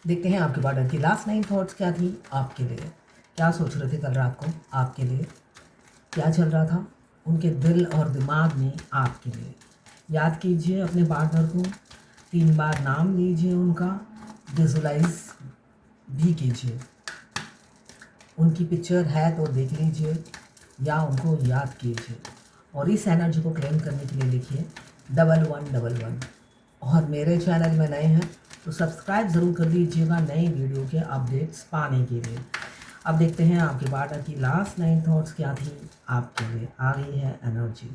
देखते हैं आपके पार्टनर की लास्ट 9 थॉट्स क्या थी आपके लिए। क्या सोच रहे थे कल रात को आपके लिए, क्या चल रहा था उनके दिल और दिमाग में आपके लिए। याद कीजिए अपने पार्टनर को, 3 बार नाम लीजिए उनका, विजुलाइज भी कीजिए। उनकी पिक्चर है तो देख लीजिए या उनको याद कीजिए और इस एनर्जी को क्लेम करने के लिए लिखिए 1111। और मेरे चैनल में नए हैं तो सब्सक्राइब ज़रूर कर लीजिएगा नई वीडियो के अपडेट्स पाने के लिए। अब देखते हैं आपके पार्टनर की लास्ट 9 थॉट्स क्या थी आपके लिए। आ गई है एनर्जी।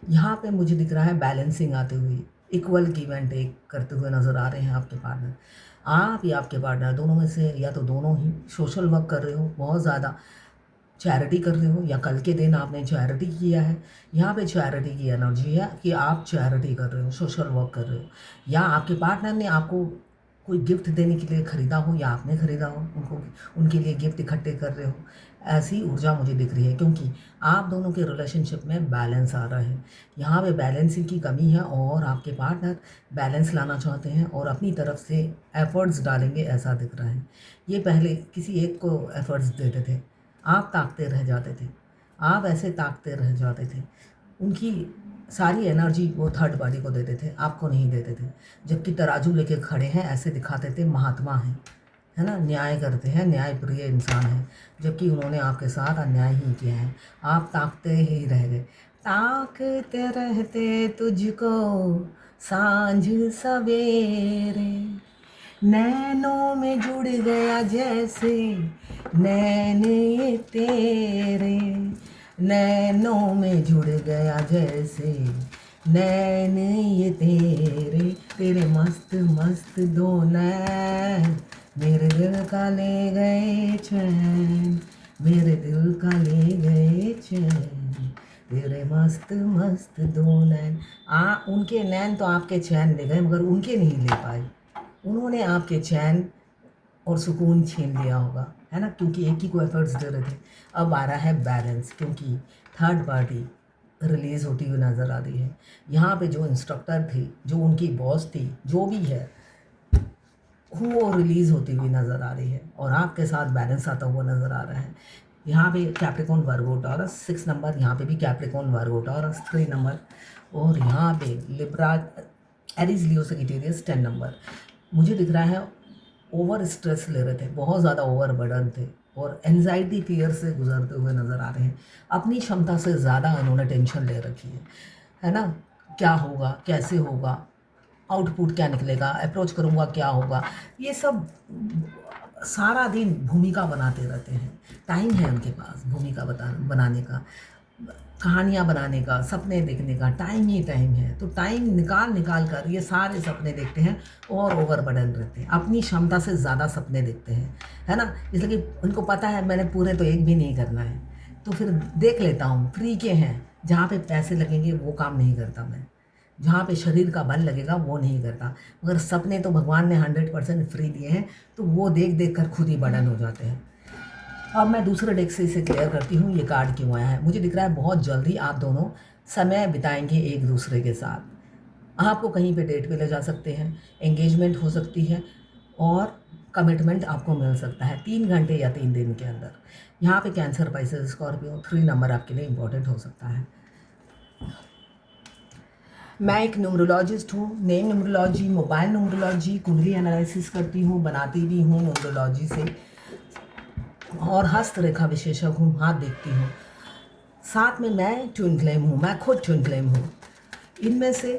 यहाँ पे मुझे दिख रहा है बैलेंसिंग आते हुए, इक्वल गिव एंड टेक करते हुए नज़र आ रहे हैं आपके पार्टनर। आप या आपके पार्टनर दोनों में से या तो दोनों ही सोशल वर्क कर रहे हो, बहुत ज़्यादा चैरिटी कर रहे हो, या कल के दिन आपने चैरिटी किया है। यहाँ पे चैरिटी की एनर्जी है कि आप चैरिटी कर रहे हो, सोशल वर्क कर रहे हो, या आपके पार्टनर ने आपको कोई गिफ्ट देने के लिए ख़रीदा हो या आपने ख़रीदा हो उनको, उनके लिए गिफ्ट इकट्ठे कर रहे हो। ऐसी ऊर्जा मुझे दिख रही है क्योंकि आप दोनों के रिलेशनशिप में बैलेंस आ रहा है। यहाँ पे बैलेंसिंग की कमी है और आपके पार्टनर बैलेंस लाना चाहते हैं और अपनी तरफ से एफ़र्ट्स डालेंगे, ऐसा दिख रहा है। ये पहले किसी एक को एफ़र्ट्स देते थे, आप ताकते रह जाते थे, आप ऐसे ताकते रह जाते थे। उनकी सारी एनर्जी वो थर्ड पार्टी को देते थे, आपको नहीं देते थे। जबकि तराजू लेके खड़े हैं, ऐसे दिखाते थे महात्मा हैं, है ना, न्याय करते हैं, न्यायप्रिय इंसान हैं, जबकि उन्होंने आपके साथ अन्याय ही किया है। आप ताकते ही रह गए, ताकते रहते तुझको सांझ सवेरे, नैनों में जुड़ गया जैसे नैन ये तेरे, नैनों में जुड़ गया जैसे नैन ये तेरे, तेरे मस्त मस्त दो नैन मेरे दिल का ले गए चैन, मेरे दिल का ले गए चैन, तेरे मस्त मस्त दो नैन। उनके नैन तो आपके चैन ले गए मगर उनके नहीं ले पाए। उन्होंने आपके चैन और सुकून छीन लिया होगा, है ना, क्योंकि एक ही को एफर्ट्स दे रहे थे। अब आ रहा है बैलेंस, क्योंकि थर्ड पार्टी रिलीज़ होती हुई नज़र आ रही है। यहाँ पे जो इंस्ट्रक्टर थी, जो उनकी बॉस थी, जो भी है, वो रिलीज़ होती हुई नज़र आ रही है और आपके साथ बैलेंस आता हुआ नज़र आ रहा है। यहाँ पे कैप्रिकॉर्न वर्गो टॉरस 6 नंबर, यहाँ पे भी कैप्रिकॉर्न वर्गो टॉरस 3 नंबर, और यहाँ पे Libra Aries Leo Sagittarius 10 number. मुझे दिख रहा है ओवर स्ट्रेस ले रहे थे, बहुत ज़्यादा ओवर बर्डन थे और एनजाइटी फियर से गुजरते हुए नज़र आ रहे हैं। अपनी क्षमता से ज़्यादा उन्होंने टेंशन ले रखी है ना। क्या होगा, कैसे होगा, आउटपुट क्या निकलेगा, अप्रोच करूँगा क्या होगा, ये सब सारा दिन भूमिका बनाते रहते हैं। टाइम है उनके पास भूमिका बनाने का, कहानियाँ बनाने का, सपने देखने का टाइम ही टाइम है। तो टाइम निकाल निकाल कर ये सारे सपने देखते हैं और ओवर बर्डन रहते हैं, अपनी क्षमता से ज़्यादा सपने देखते हैं, है ना। इसलिए कि उनको पता है मैंने पूरे तो एक भी नहीं करना है, तो फिर देख लेता हूँ। फ्री के हैं, जहाँ पे पैसे लगेंगे वो काम नहीं करता मैं, जहाँ पे शरीर का बल लगेगा वो नहीं करता। मगर सपने तो भगवान ने 100% फ्री दिए हैं, तो वो देख देख कर खुद ही बर्डन हो जाते हैं। अब मैं दूसरे डेक से इसे क्लियर करती हूँ, ये कार्ड क्यों आया है। मुझे दिख रहा है बहुत जल्दी आप दोनों समय बिताएंगे एक दूसरे के साथ। आपको कहीं पे डेट पे ले जा सकते हैं, एंगेजमेंट हो सकती है और कमिटमेंट आपको मिल सकता है 3 घंटे या 3 दिन के अंदर। यहाँ पे कैंसर, पाइसेस, स्कॉर्पियो 3 नंबर आपके लिए इम्पोर्टेंट हो सकता है। मैं एक न्यूमरोलॉजिस्ट हूँ, नेम न्यूमरोलॉजी, मोबाइल न्यूमरोलॉजी, कुंडली एनालिसिस करती हूँ, बनाती भी हूँ न्यूमरोलॉजी से, और हस्तरेखा विशेषज्ञ हूँ, हाथ देखती हूँ। साथ में मैं ट्विन फ्लेम हूँ, मैं खुद ट्विन फ्लेम हूँ। इनमें से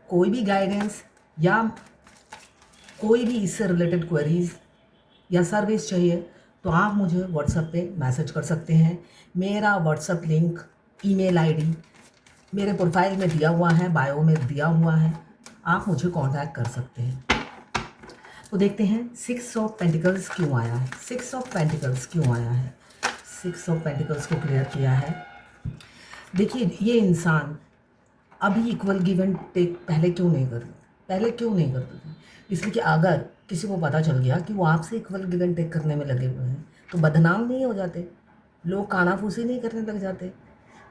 कोई भी गाइडेंस या कोई भी इससे रिलेटेड क्वेरीज या सर्विस चाहिए तो आप मुझे व्हाट्सएप पे मैसेज कर सकते हैं। मेरा व्हाट्सएप लिंक, ईमेल आईडी मेरे प्रोफाइल में दिया हुआ है, बायो में दिया हुआ है, आप मुझे कांटेक्ट कर सकते हैं। तो देखते हैं 6 ऑफ पेंटिकल्स क्यों आया है। 6 ऑफ पेंटिकल्स क्यों आया है, 6 ऑफ पेंटिकल्स को क्लियर किया है। देखिए ये इंसान अभी इक्वल गिव एंड टेक पहले क्यों नहीं करते थे। इसलिए कि अगर किसी को पता चल गया कि वो आपसे इक्वल गिव एंड टेक करने में लगे हुए हैं तो बदनाम नहीं हो जाते, लोग कानाफूसी नहीं करने लग जाते।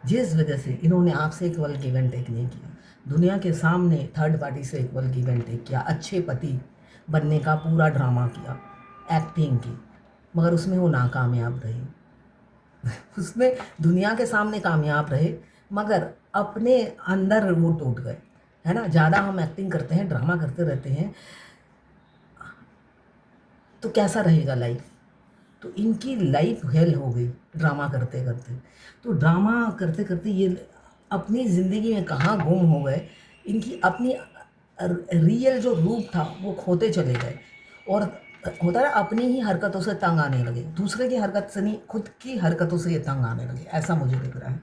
जिस वजह से इन्होंने आपसे इक्वल गिव एंड टेक नहीं किया, दुनिया के सामने थर्ड पार्टी से इक्वल गिव एंड टेक किया, अच्छे पति बनने का पूरा ड्रामा किया, एक्टिंग की, मगर उसमें वो नाकामयाब रहे। उसमें दुनिया के सामने कामयाब रहे मगर अपने अंदर वो टूट गए, है ना। ज़्यादा हम एक्टिंग करते हैं, ड्रामा करते रहते हैं, तो कैसा रहेगा लाइफ। तो इनकी लाइफ हेल हो गई ड्रामा करते करते। तो ड्रामा करते करते ये अपनी ज़िंदगी में कहाँ गुम हो गए, इनकी अपनी रियल जो रूप था वो खोते चले गए। और होता है अपनी ही हरकतों से तंग आने लगे, दूसरे की हरकत से नहीं, खुद की हरकतों से ये तंग आने लगे, ऐसा मुझे लग रहा है।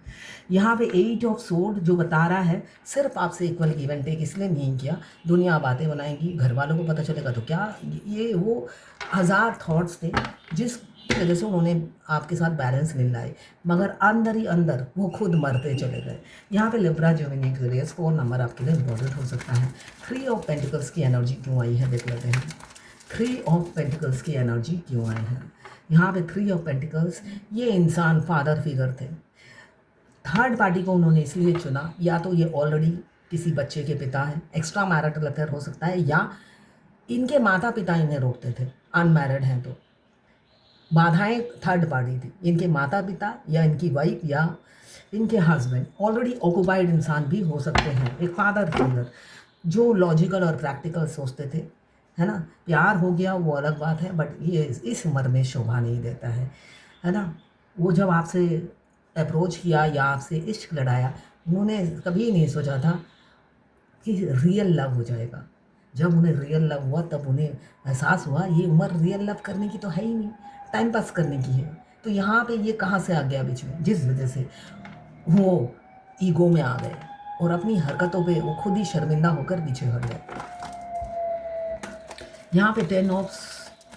यहाँ पे 8 ऑफ सोर्ड जो बता रहा है सिर्फ आपसे इक्वल गिव एंड टेक इसलिए नहीं किया, दुनिया बातें बनाएगी, घर वालों को पता चलेगा तो क्या, ये वो हज़ार थॉट्स थे जिस की वजह से उन्होंने आपके साथ बैलेंस नहीं लाए, मगर अंदर ही अंदर वो खुद मरते चले गए। यहाँ पे लिब्रा जेमिनी एक्वेरियस 4 नंबर आपके लिए इम्पोर्टेंट हो सकता है। 3 ऑफ पेंटिकल्स की एनर्जी क्यों आई है देख लेते हैं। 3 ऑफ पेंटिकल्स की एनर्जी क्यों आई है यहाँ पे। 3 ऑफ पेंटिकल्स, ये इंसान फादर फिगर थे, थर्ड पार्टी को उन्होंने इसलिए चुना, या तो ये ऑलरेडी किसी बच्चे के पिता हैं, एक्स्ट्रा मैरिटल अफेयर हो सकता है, या इनके माता पिता इन्हें रोकते थे, अनमैरिड हैं तो बाधाएं थर्ड पार्टी थी, इनके माता पिता या इनकी वाइफ या इनके हस्बैंड। ऑलरेडी ऑक्युपाइड इंसान भी हो सकते हैं, एक फादर फिगर जो लॉजिकल और प्रैक्टिकल सोचते थे, है ना। प्यार हो गया वो अलग बात है, बट ये इस उम्र में शोभा नहीं देता है ना। वो जब आपसे अप्रोच किया या आपसे इश्क लड़ाया, उन्होंने कभी नहीं सोचा था कि रियल लव हो जाएगा। जब उन्हें रियल लव हुआ तब उन्हें एहसास हुआ ये उम्र रियल लव करने की तो है ही नहीं, टाइम पास करने की है। तो यहाँ पे ये कहाँ से आ गया बीच में, जिस वजह से वो ईगो में आ गए और अपनी हरकतों पे वो खुद ही शर्मिंदा होकर पीछे हट गए। यहाँ पे 10 ऑफ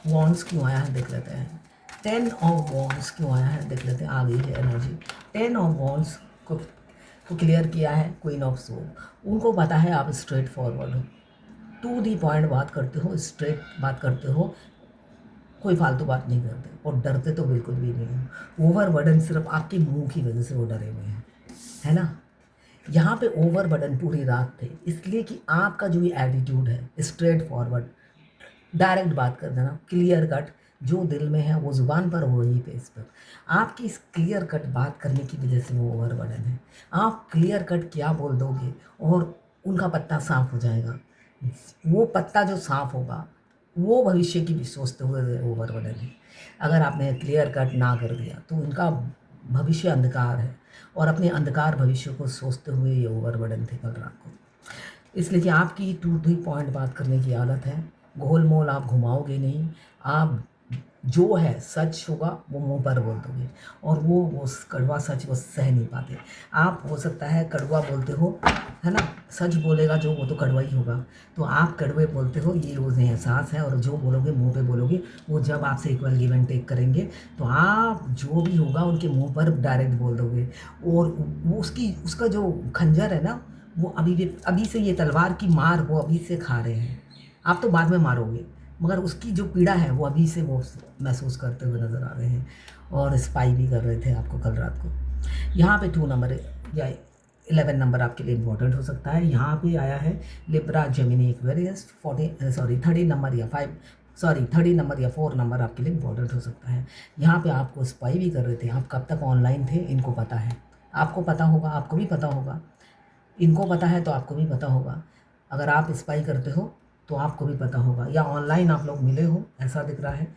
वॉन्ड्स क्यों आया है देख लेते हैं। 10 ऑफ वॉन्ड्स क्यों आया है देख लेते हैं, आ गई है एनर्जी। 10 ऑफ वॉन्ड्स को क्लियर किया है क्वीन ऑफ सोल। उनको पता है आप स्ट्रेट फॉरवर्ड हो, टू दी पॉइंट बात करते हो, स्ट्रेट बात करते हो, कोई फालतू बात नहीं करते और डरते तो बिल्कुल भी नहीं हो। ओवर बर्डन सिर्फ आपके मुंह की वजह से वो डरे हुए हैं, है ना। यहाँ पे ओवर बर्डन पूरी रात थे, इसलिए कि आपका जो ये एटीट्यूड है, स्ट्रेट फॉरवर्ड, डायरेक्ट बात कर देना, क्लियर कट, जो दिल में है वो ज़ुबान पर हो ही पेज पर। आपकी इस क्लियर कट बात करने की वजह से वो ओवर बर्डन है। आप क्लियर कट क्या बोल दोगे और उनका पत्ता साफ हो जाएगा। वो पत्ता जो साफ होगा वो भविष्य की भी सोचते हुए ओवर बर्डन है। अगर आपने क्लियर कट ना कर दिया तो उनका भविष्य अंधकार है, और अपने अंधकार भविष्य को सोचते हुए ये ओवर बर्डन थे कल रात को। इसलिए कि आपकी टू दी पॉइंट बात करने की आदत है, गोल मोल आप घुमाओगे नहीं, आप जो है सच होगा वो मुंह पर बोल दोगे, और वो कड़वा सच वो सह नहीं पाते। आप हो सकता है कड़वा बोलते हो, है ना, सच बोलेगा जो वो तो कड़वा ही होगा, तो आप कड़वे बोलते हो ये उन्हें एहसास है, और जो बोलोगे मुंह पे बोलोगे, वो जब आपसे इक्वल गिव एंड टेक करेंगे तो आप जो भी होगा उनके मुंह पर डायरेक्ट बोल दोगे। और वो उसका जो खंजर है ना, वो अभी से ये तलवार की मार वो अभी से खा रहे हैं, आप तो बाद में मारोगे, मगर उसकी जो पीड़ा है वो अभी से वो महसूस करते हुए नज़र आ रहे हैं, और स्पाई भी कर रहे थे आपको कल रात को। यहाँ पे 2 नंबर या 11 नंबर आपके लिए इम्पोर्टेंट हो सकता है। यहाँ पे आया है लिब्रा जेमिनी एक्वेरियस 30 नंबर या 30 नंबर या 4 नंबर आपके लिए इम्पोर्टेंट हो सकता है। यहाँ पे आपको स्पाई भी कर रहे थे, आप कब तक ऑनलाइन थे इनको पता है, आपको पता होगा, आपको भी पता होगा, इनको पता है तो आपको भी पता होगा। अगर आप स्पाई करते हो तो आपको भी पता होगा, या ऑनलाइन आप लोग मिले हो ऐसा दिख रहा है।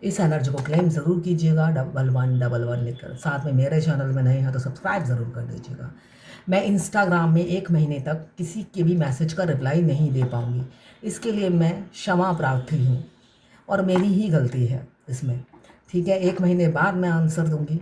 इस एनर्जी को क्लेम ज़रूर कीजिएगा 1111 लिखकर। साथ में मेरे चैनल में नए हैं तो सब्सक्राइब ज़रूर कर दीजिएगा। मैं इंस्टाग्राम में 1 महीने तक किसी के भी मैसेज का रिप्लाई नहीं दे पाऊँगी, इसके लिए मैं क्षमा प्रार्थी हूँ, और मेरी ही गलती है इसमें, ठीक है। 1 महीने बाद मैं आंसर दूँगी,